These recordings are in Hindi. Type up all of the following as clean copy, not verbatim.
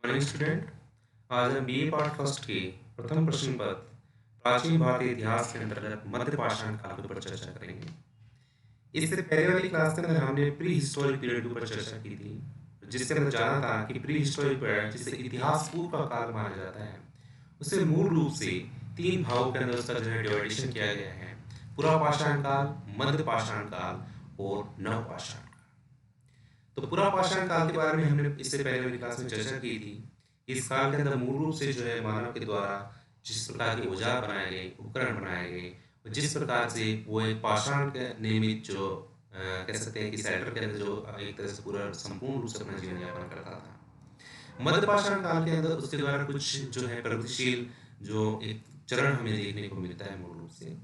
Morning student. आज हम बीए पार्ट फर्स्ट के प्रथम प्रश्न पत्र प्राचीन भारतीय इतिहास के अंतर्गत मध्य पाषाण काल के ऊपर चर्चा करेंगे। इससे पहले वाली क्लास के अंदर हमने प्री हिस्टोरिक पीरियड के ऊपर चर्चा की थी, जिसके अंदर जाना था कि प्री हिस्टोरिक पीरियड जिसे इतिहास पूर्व का काल माना जाता है, उसे मूल रूप से तीन भागों के अंदर उसका जो है डिवाइडेशन किया गया है: पुरा पाषाण काल, मध्य पाषाण काल और नव पाषाण। तो पुरा पाषाण काल के बारे में हमने इससे पहले वाली क्लास में चर्चा की थी। इस काल के अंदर मूल रूप से जो है मानव के द्वारा जिस प्रकार के औजार बनाए गए, उपकरण बनाए गए, और जिस प्रकार से वो एक पाषाण के निर्मित जो कह सकते हैं कि सेटर के अंदर जो एक तरह से पूरा संपूर्ण रूप से अपना जीवन यापन करता था। मध्य पाषाण काल के अंदर उसके द्वारा कुछ जो है प्रगतिशील जो एक चरण हमें देखने को मिलता है मूल रूप से।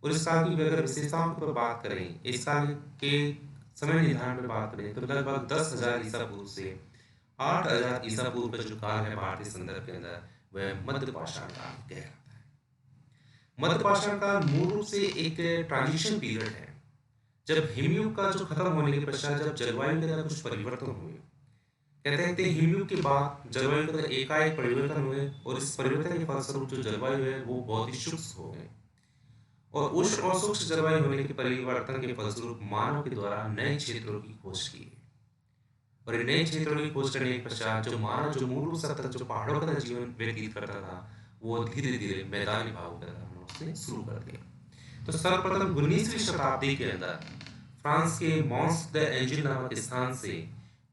और इस काल की अगर विशेषताओं पर बात करें, इस काल के समय निर्धारण पर बात करें तो लगभग 10,000 ईसा पूर्व से 8,000 ईसा पूर्व का जो काल है भारतीय संदर्भ के अंदर, वह मध्य पाषाण काल कहलाता है। मध्य पाषाण काल मूल रूप से एक ट्रांजिशन पीरियड है, जब हिमयुग का जो खत्म होने के पश्चात जब जलवायु के अंदर कुछ परिवर्तन हुए। कहते हैं कि हिमयुग के बाद जलवायु के अंदर एकाएक परिवर्तन हुए, और इस परिवर्तन के फलस्वरूप जो जलवायु है वो बहुत ही शुष्क हो गई। और उष्ण और शुष्क जलवायु होने के परिवर्तन के फलस्वरूप मानव के द्वारा नए क्षेत्रों की खोज की। और इन नए क्षेत्रों की खोज करने के पश्चात जो मानव जो मूल रूप से तक जो पहाड़ों का जीवन व्यतीत करता था, वो धीरे धीरे मैदानी भागों का रहना उसने शुरू कर दिया। तो सर्वप्रथम 19वीं शताब्दी के अंदर फ्रांस के मॉन्स द एंजिल नामक स्थान से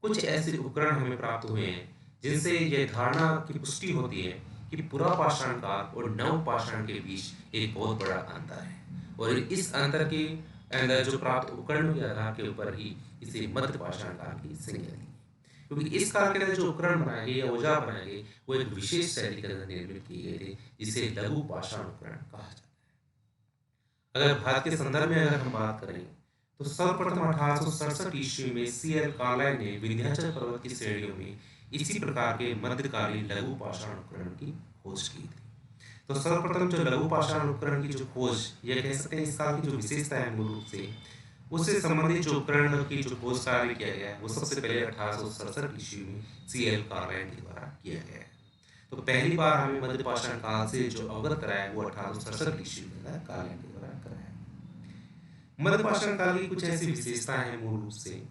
कुछ ऐसे उपकरण हमें प्राप्त हुए हैं जिनसे यह धारणा की पुष्टि होती है कि पुरा पाषाण काल और नव पाषाण के बीच एक बहुत बड़ा अंतर है। और इस अंतर के अंदर जो प्राप्त उपकरणों के आधार के ऊपर ही इसे मध्य पाषाण काल की संज्ञा दी। क्योंकि इस काल के अंदर जो उपकरण बनाए गए या औजार बनाए गए वो एक विशेष शैली के अंदर निर्मित किए गए थे, जिसे लघु पाषाण उपकरण कहा जाता है। अगर भारत के संदर्भ में अगर हम बात करें तो सर्वप्रथम 1867 ईस्वी में C.L. कार्लाइल ने विंध्याचल पर्वत की श्रेणियों में इसी प्रकार के मध्यकालीन लघु पाषाण उपकरण की खोज की थी। तो सर्वप्रथम जो लघु पाषाण उपकरण की जो खोज, यह कह सकते हैं इस काल की जो विशेषता है मूल रूप से उससे संबंधित जो उपकरण की जो खोज कार्य किया गया है वो सबसे पहले 1867 ईस्वी में C.L. कार्लाइल के द्वारा किया गया है। तो पहली बार हमें मध्य पाषाण काल से जो अवगत कराया वो 1867 ईस्वी में कार्लाइल के द्वारा कराया। मध्य पाषाण काल की कुछ ऐसी विशेषताएं हैं मूल रूप से।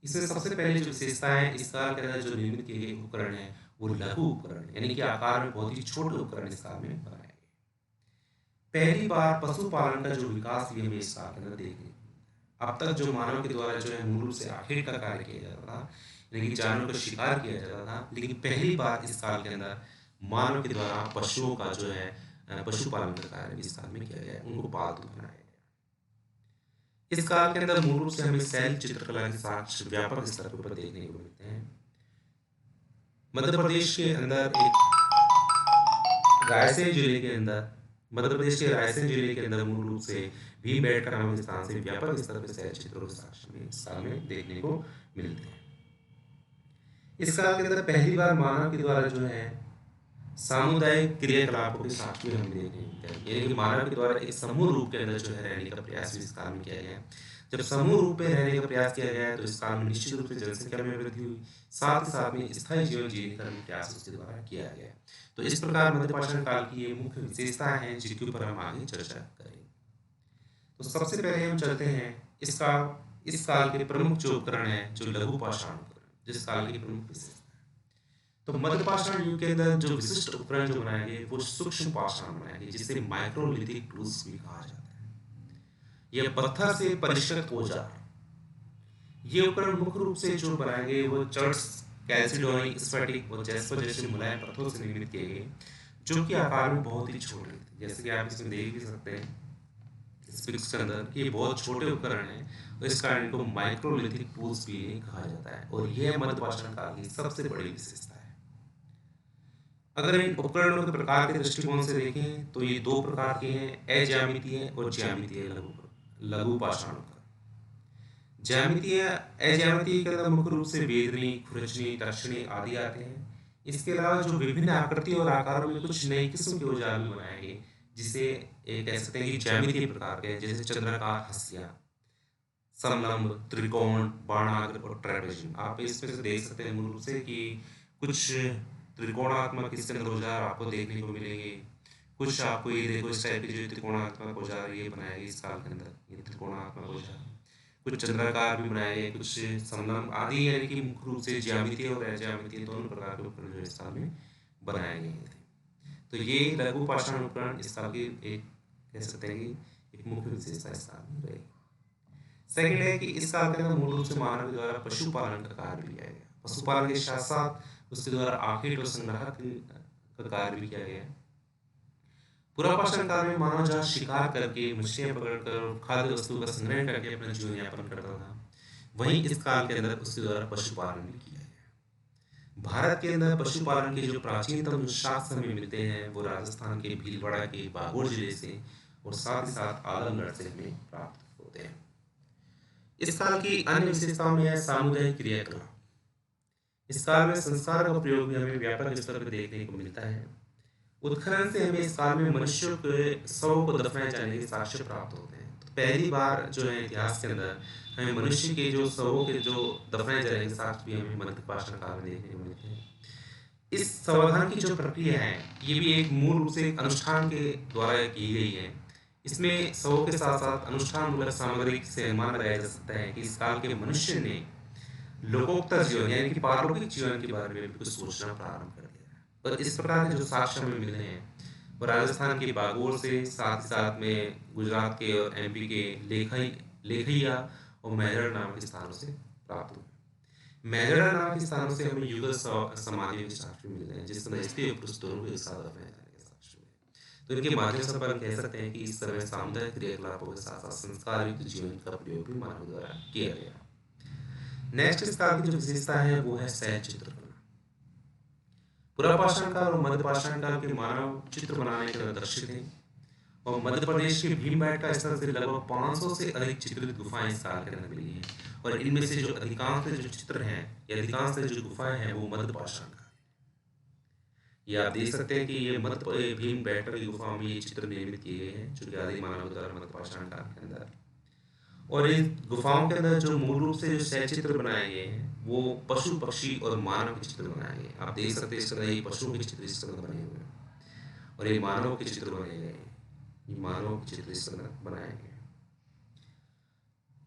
इसमें सबसे पहले जो विशेषता है, इस काल के अंदर जो निर्मित किए गए उपकरण है वो लघु उपकरण यानी कि आकार में बहुत ही छोटे उपकरण इस काल में बनाए गए। पहली बार पशुपालन का जो विकास भी हमें इस काल के अंदर देखने को मिलता है। अब तक जो मानव के द्वारा जो है मूल रूप से आखेट का कार्य किया जाता था, यानी कि जानवरों का शिकार किया जाता था, लेकिन पहली बार इस काल के अंदर मानव के द्वारा पशुओं का जो है पशुपालन का कार्य भी इस काल में किया गया है, उनको पालतू बनाया गया। इस काल के अंदर मूल रूप से हमें शैल चित्रकला के साक्ष्य व्यापक स्तर पर देखने को मिलते हैं। मध्य प्रदेश के अंदर एक रायसेन जिले के अंदर मध्य प्रदेश के रायसेन जिले के अंदर मूल रूप से भीमबेटका नामक स्थान से व्यापक स्तर पर शैल चित्रों के साक्ष्य में इस काल में देखने को मिलते हैं। इस काल के अंदर पहली बार मानव के द्वारा जो है सामुदायिक क्रियाकलापों के साक्ष्य में हम देखने को मिलते हैं, यानी कि मानव के द्वारा एक समूह रूप के अंदर जो है रहने का प्रयास भी इस काल में किया गया है। जब समूह रूप में रहने का प्रयास किया गया है तो इस काल में निश्चित रूप से जनसंख्या में वृद्धि हुई, साथ ही साथ में स्थायी जीवन जीने का भी प्रयास उसके द्वारा किया गया है। तो इस प्रकार मध्य पाषाण काल की ये मुख्य विशेषताएं हैं जिनके ऊपर हम आगे चर्चा करेंगे। तो सबसे पहले हम चलते हैं इस काल के प्रमुख जो उपकरण है, जो लघु पाषाण उपकरण, जिस काल की प्रमुख विशेषता। तो मध्य पाषाण युग के अंदर जो विशिष्ट उपकरण जो बनाए गए वो सूक्ष्म पाषाण बनाए गए, जिसे माइक्रोलिथिक टूल्स भी कहा जाता है। यह पत्थर से परिष्कृत औजार, ये उपकरण मुख्य रूप से जो बनाए गए वो चर्च, कैल्सिडोनी, स्फटिक और जैस्पर जैसे मुलायम पत्थरों से निर्मित किए गए, जो कि आकार में बहुत ही छोटे थे। जैसे कि आप इसमें देख भी सकते हैं इस पिक्स के अंदर कि ये बहुत छोटे उपकरण हैं, और इस कारण इनको माइक्रोलिथिक टूल्स भी कहा जाता है, और यह मध्य पाषाण काल की सबसे बड़ी विशेषता है। अगर इन उपकरणों के प्रकार के दृष्टिकोण से देखें तो ये दो प्रकार के हैं: अज्यामितीय और ज्यामितीय लघु पाषाण उपकरण। ज्यामितीय अज्यामितीय के अंदर मुख्य रूप से वेदनी, खुरचनी, दक्षिणी आदि आते हैं। इसके अलावा जो विभिन्न आकृति और आकारों में कुछ नई किस्म के औजार भी बनाए गए, जिसे एक कह सकते हैं कि ज्यामितीय प्रकार के, जैसे चंद्राकार हंसिया, समलंब, त्रिकोण, बाणाग्र और ट्रेपेजियम। आप इसमें से देख सकते हैं मूल रूप से कि कुछ त्रिकोणात्मक इसके अंदर औजार आपको देखने को मिलेंगे। कुछ आपको ये देखो इस टाइप के जो त्रिकोणात्मक औजार ये बनाए गए इस काल के अंदर, ये त्रिकोणात्मक औजार। कुछ चंद्राकार भी बनाए गए, कुछ समलंब आदि, यानी कि मुख्य रूप से ज्यामितीय और अज्यामितीय दोनों प्रकार के उपकरण जो इस काल में बनाए गए थे। तो ये लघु पाषाण उपकरण इस काल की एक कह सकते हैं कि एक मुख्य विशेषता इस काल में रही। सेकंड है कि इस काल के अंदर मूल रूप से मानव के द्वारा पशुपालन का कार्य भी किया गया। पशुपालन के साथ साथ उसके द्वारा आखेट और संग्रह का कार्य भी किया गया। पुरापाषाण काल में मानव जहाँ शिकार करके मछलियां पकड़कर खाद्य वस्तु का संग्रह करके अपना जीवन यापन करता था, वहीं इस काल के अंदर उसके द्वारा पशुपालन भी किया गया। भारत के अंदर पशुपालन के जो प्राचीनतम शास्त्र हमें मिलते हैं वो राजस्थान के भीलवाड़ा के बागोड़ जिले से और साथ ही साथ आलमगढ़ से हमें प्राप्त होते हैं। इस काल की अन्य विशेषताओं में है सामुदायिक क्रियाकलाप। इस काल में संस्कार का प्रयोग भी हमें व्यापक स्तर पर देखने को मिलता है। उत्खनन से हमें इस काल में मनुष्यों के शवों को दफनाए जाने के साक्ष्य प्राप्त होते हैं। तो पहली बार जो है इतिहास के अंदर हमें मनुष्य के जो शवों के जो दफनाए जाने के साक्ष्य भी हमें मध्य पाषाण काल में देखने को मिलते हैं। इस समाधान की जो प्रक्रिया है ये भी एक मूल रूप से एक अनुष्ठान के द्वारा की गई है। इसमें शवों के साथ साथ अनुष्ठान मूलक सामग्री से अनुमान लगाया जा सकता है कि इस काल के मनुष्य ने लोकोत्तर जीवन यानी कि पारलौकिक जीवन के बारे में भी कुछ सोचना प्रारंभ कर दिया। और इस प्रकार के जो साक्ष्य हमें मिले हैं वो राजस्थान के बागोर से, साथ ही साथ में गुजरात के और एमपी के लेखैया और मेहरड़ नाम के स्थानों से प्राप्त हुए। मेहरड़ नाम के स्थानों से हमें युगल समाधि के साक्ष्य मिलते हैं, जिस समय स्त्री और पुरुष दोनों के साथ अपने जाने के साक्ष्य मिले। तो इनके माध्यम से अपन कह सकते हैं कि इस समय सामुदायिक क्रियाकलापों के साथ साथ संस्कार युक्त जीवन का प्रयोग भी मानव द्वारा किया गया। नेक्स्ट इस काल की जो विशेषता है वो है शैल चित्रकला। पुरापाषाण काल और मध्य पाषाण काल के मानव चित्र बनाने के दर्शित थे और मध्य प्रदेश के भीमबेटका स्थल से लगभग 500 से अधिक चित्रित गुफाएं इस काल के अंदर मिली हैं और इनमें से जो अधिकांश जो चित्र हैं या अधिकांश जो गुफाएं हैं वो मध्य पाषाण काल। ये आप देख सकते हैं कि ये मध्य भीमबेटका की गुफाओं में ये चित्र निर्मित किए गए हैं जो कि आदि मानव द्वारा मध्य पाषाण काल के अंदर। और इन गुफाओं के अंदर जो मूल रूप से जो शैल चित्र बनाए गए हैं वो पशु, पक्षी और मानव के चित्र बनाए गए। आप देख सकते हैं इसके अंदर ये पशुओं के चित्र इस तरह बने हुए हैं और ये मानव के चित्र बने गए हैं। ये मानव के चित्र इस तरह बनाए गए।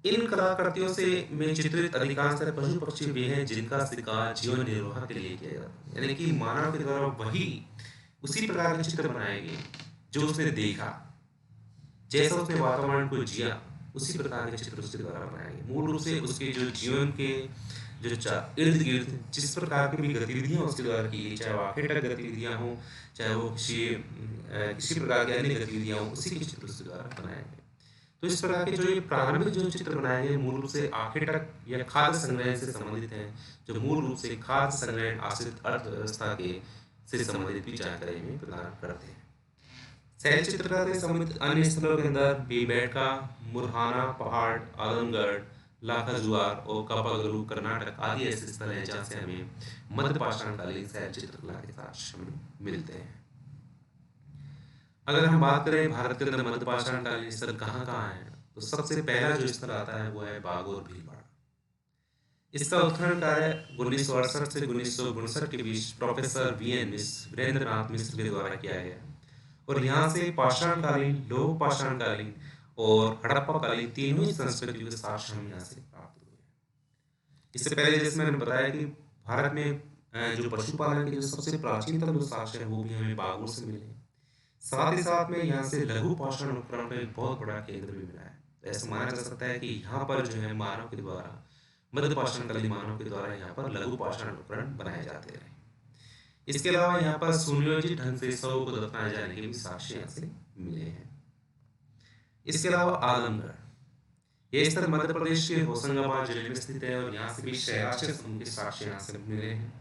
इन कलाकृतियों से में चित्रित अधिकांश पशु पक्षी भी हैं जिनका शिकार जीवन निर्वाह के लिए किया जाता है, यानी कि मानव के द्वारा वही उसी प्रकार के चित्र बनाए गए जो उसने देखा, जैसा उसने वातावरण को जिया उसी प्रकार के चित्र उसके द्वारा बनाए गए। मूल रूप से उसके जो जीवन के जो इर्द गिर्द जिस प्रकार की भी गतिविधियां उसके द्वारा की गई, चाहे वो आखेटक गतिविधियां हों, चाहे वो किसी प्रकार की अन्य गतिविधियां हों, उसी के चित्र उसके द्वारा बनाए गए। तो इस प्रकार के जो ये प्रारंभिक जो चित्र बनाए गए मूल रूप से आखेटक या खाद्य संग्रहण से संबंधित हैं, जो मूल रूप से खाद्य संग्रहण आश्रित अर्थव्यवस्था के से संबंधित भी जानकारी में प्रदान करते हैं। शैल चित्रकला से संबंधित अन्य स्थलों के अंदर भीमबेटका, मुरहाना पहाड़, आलमगढ़, लाखाजुआर और कापागलू कर्नाटक आदि ऐसे स्थल हैं जहाँ से हमें मध्य पाषाण कालीन शैल चित्रकला के साक्ष्य मिलते हैं। अगर हम बात करें भारत के अंदर मध्य पाषाण कालीन स्थल कहाँ कहाँ है, तो सबसे पहला जो स्थल आता है वो है बागोर भीलवाड़ा। इसका उत्खनन कार्य 1968 से 1959 के बीच प्रोफेसर वीएन मिश्र, वीरेंद्रनाथ मिश्र के द्वारा किया गया और यहाँ से पाषाण कालीन, लौह पाषाण कालीन और हड़प्पा कालीन तीनों ही संस्कृतियों के साक्ष्य हम यहाँ से प्राप्त हुए। इससे पहले जैसे मैंने बताया कि भारत में जो पशुपालन के जो सबसे प्राचीनतम जो साक्ष्य है वो भी हमें बागोर से मिले। साथ ही साथ में यहाँ से लघु पाषाण उपकरण का एक बहुत बड़ा केंद्र भी मिला है। तो ऐसा माना जा सकता है कि यहाँ पर जो है मानव के द्वारा, मध्य पाषाण कालीन मानव के द्वारा यहाँ पर लघु पाषाण उपकरण बनाए जाते रहे। इसके अलावा यहाँ पर सुनियोजित ढंग से शवों को दफनाए जाने के भी साक्ष्य यहाँ से मिले हैं। इसके अलावा आलमगढ़, ये स्थल मध्य प्रदेश के होशंगाबाद जिले में स्थित है और यहाँ से भी शैलाश्चर्य समूह के साक्ष्य यहाँ से मिले हैं।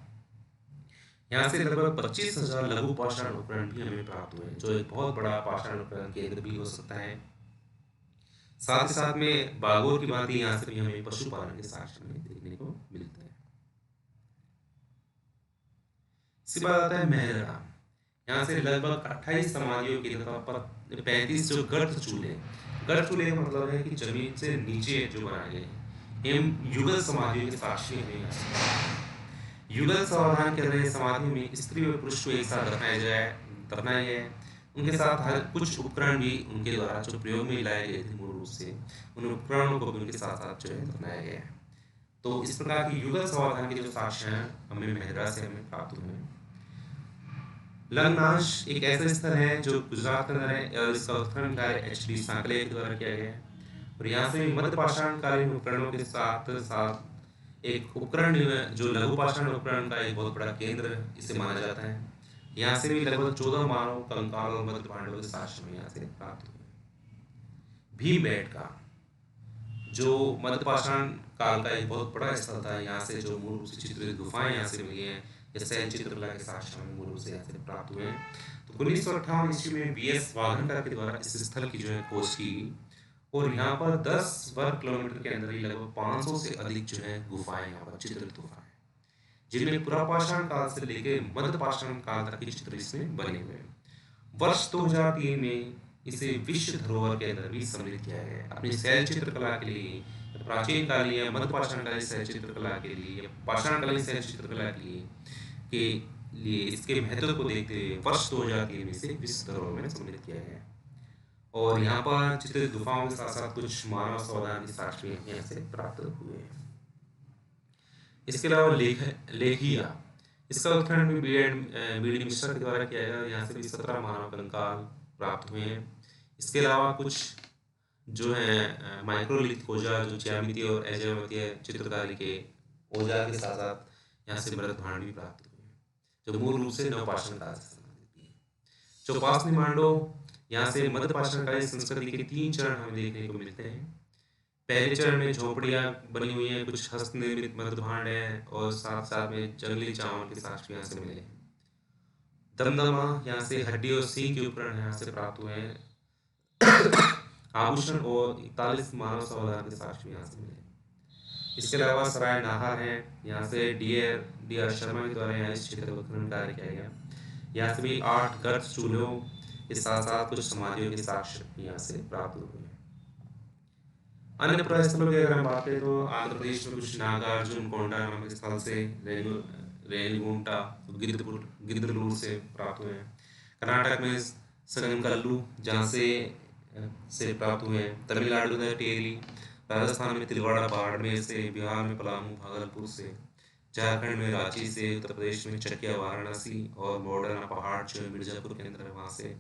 यहाँ से लगभग 25,000 लघु पाषाण उपकरण भी हमें प्राप्त हुए, जो एक बहुत बड़ा पाषाण उपकरण केंद्र भी हो सकता है। साथ ही साथ में बागोर की भांति यहाँ से भी हमें पशुपालन के साक्ष्य में देखने को मिलते हैं। इसके बाद आता है मेहरड़ा। यहाँ से लगभग 28 समाधियों की तथा 35 जो गर्त चूल्हे का मतलब है कि जमीन से नीचे जो बनाए गए युगल समाधियों के साक्ष्य हमें युगल समाधान के अंदर समाधि में स्त्री और पुरुष को एक साथ दफनाया गया है। उनके साथ हर कुछ उपकरण भी उनके द्वारा जो प्रयोग में लाए गए थे मूल रूप से, उन उपकरणों को भी उनके साथ साथ जो है दफनाया गया है। तो इस प्रकार की युगल समाधान के जो साक्ष्य हैं हमें मेहरा से हमें प्राप्त हुए हैं। लंगनाश एक ऐसा स्थल है जो गुजरात के अंदर है और इसका उत्खनन कार्य एच.डी. सांकले के द्वारा किया गया है। और यहाँ से मध्य पाषाणकालीन उपकरणों के साथ साथ एक उपकरण जो लघु पाषाण उपकरण का एक बहुत बड़ा केंद्र इसे माना जाता है। यहाँ से भी लगभग 14 मानव कंकाल और मध्य पांडव के साक्ष्य में यहाँ से प्राप्त हुए। भीमबेटका जो मध्य पाषाण काल का एक बहुत बड़ा स्थल था, यहाँ से जो मूल रूप से चित्रित गुफाएं यहाँ से मिली हैं, जैसे चित्रकला के साक्ष्य हमें मूल रूप से यहाँ से प्राप्त हुए हैं। तो 1958 ईस्वी में बीएस वाघनकर के द्वारा इस स्थल की जो है खोज की और यहाँ पर 10 वर्ग किलोमीटर के अंदर ही लगभग 500 से अधिक जो है गुफाएं यहाँ पर चित्रित गुफाएं, जिनमें पुरापाषाण काल से लेकर मध्य पाषाण काल तक के चित्र इसमें बने हुए हैं। वर्ष 2003 में इसे विश्व धरोहर के अंदर भी सम्मिलित किया गया है। अपनी शैल चित्रकला के लिए, प्राचीन कालीन या मध्य पाषाणकालीन शैल चित्रकला के लिए या पाषाणकालीन शैल चित्रकला के लिए इसके महत्व को देखते हुए वर्ष 2003 में इसे विश्व धरोहर में सम्मिलित किया गया है। और यहाँ पर चित्रित गुफाओं के साथ साथ कुछ मानव समाधान के साक्ष्य भी यहाँ से प्राप्त हुए हैं। इसके अलावा लेखिया, इसका उत्खनन भी बी डी मिश्रा के द्वारा किया गया। यहाँ से भी 17 मानव कंकाल प्राप्त हुए हैं। इसके अलावा कुछ जो है माइक्रोलिथ औजार जो ज्यामितीय और अज्यामितीय चित्रकारी के औजार के साथ साथ यहाँ से मृत भांड भी प्राप्त हुए हैं, जो मूल रूप से नवपाषाण काल से संबंधित है। चौपासनी मांडो, यहाँ से मध्य पाषाणकालीन संस्कृति के 3 चरण हमें देखने को मिलते हैं। पहले चरण में झोपड़ियां बनी हुई हैं, कुछ हस्त निर्मित मृत भांड है और साथ साथ में जंगली चावल के साक्ष्य यहाँ से मिले। दमदमा, यहाँ से हड्डी और सींग के उपकरण यहाँ से प्राप्त हुए हैं। आभूषण और 41 मानव समाधान के साक्ष्य यहाँ से मिले। इसके अलावा सराय नाहर है, यहाँ से डी आर शर्मा के द्वारा यहाँ इस क्षेत्र का उत्खनन कार्य किया गया। यहाँ से भी 8 गर्त चूल्हों के साथ साथ कुछ समाधियों के साक्ष्य यहाँ से प्राप्त हुए। अन्य प्रस्थलों की अगर हम बात करें तो आंध्र प्रदेश में कुछ नागार्जुन कोंडा नामक स्थल से रेणुगुंटा गिद्धलूर से प्राप्त हुए हैं। कर्नाटक में संगनकल्लू जहाँ से प्राप्त हुए हैं। तमिलनाडु में टेरी, राजस्थान में तिलवाड़ा बाड़मेर से, बिहार में पलामू भागलपुर से, झारखंड में रांची से, उत्तर प्रदेश में चकिया वाराणसी और मोडरना पहाड़ जो मिर्जापुर के अंदर है वहाँ से,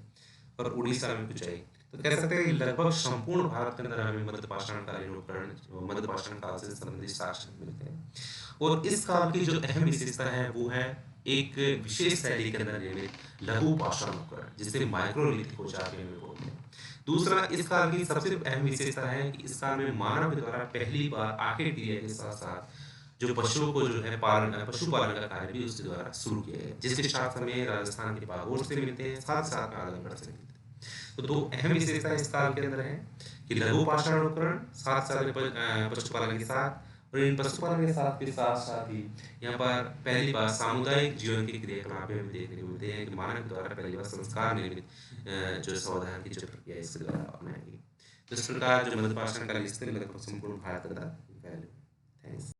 और उड़ीसा में कुछ आई। तो कह सकते हैं कि लगभग संपूर्ण भारत के अंदर हमें मध्य पाषाणकालीन उपकरण मध्य पाषाण काल से संबंधित साक्ष्य मिलते हैं। और इस काल की जो अहम विशेषता है वो है एक विशेष शैली के अंदर निर्मित लघु पाषाण उपकरण, जिसे माइक्रोलिथिक औजार के में बोलते हैं। दूसरा, इस काल की सबसे अहम विशेषता है कि इस काल में मानव के द्वारा पहली बार आखे क्रिया के साथ साथ जो पशुओं को जो है पशुपालन का कार्य भी उसके द्वारा शुरू किया गया, जिसके साथ हमें राजस्थान के बागोर से मिलते हैं, साथ साथ में आजमगढ़ से मिलते हैं। तो 2 अहम विशेषता इस काल के अंदर है कि लघु पाषाण उपकरण साथ साथ पशुपालन के साथ, और इन पशुपालन के साथ साथ ही यहाँ पर पहली बार सामुदायिक जीवन की क्रियाकलाप हमें देखने को मिलते हैं कि मानव के द्वारा पहली बार संस्कार निर्मित जो समाधान की जो प्रक्रिया इसके द्वारा अपनाई गई। तो इस प्रकार जो मध्य पाषाण काल लगभग संपूर्ण भारत का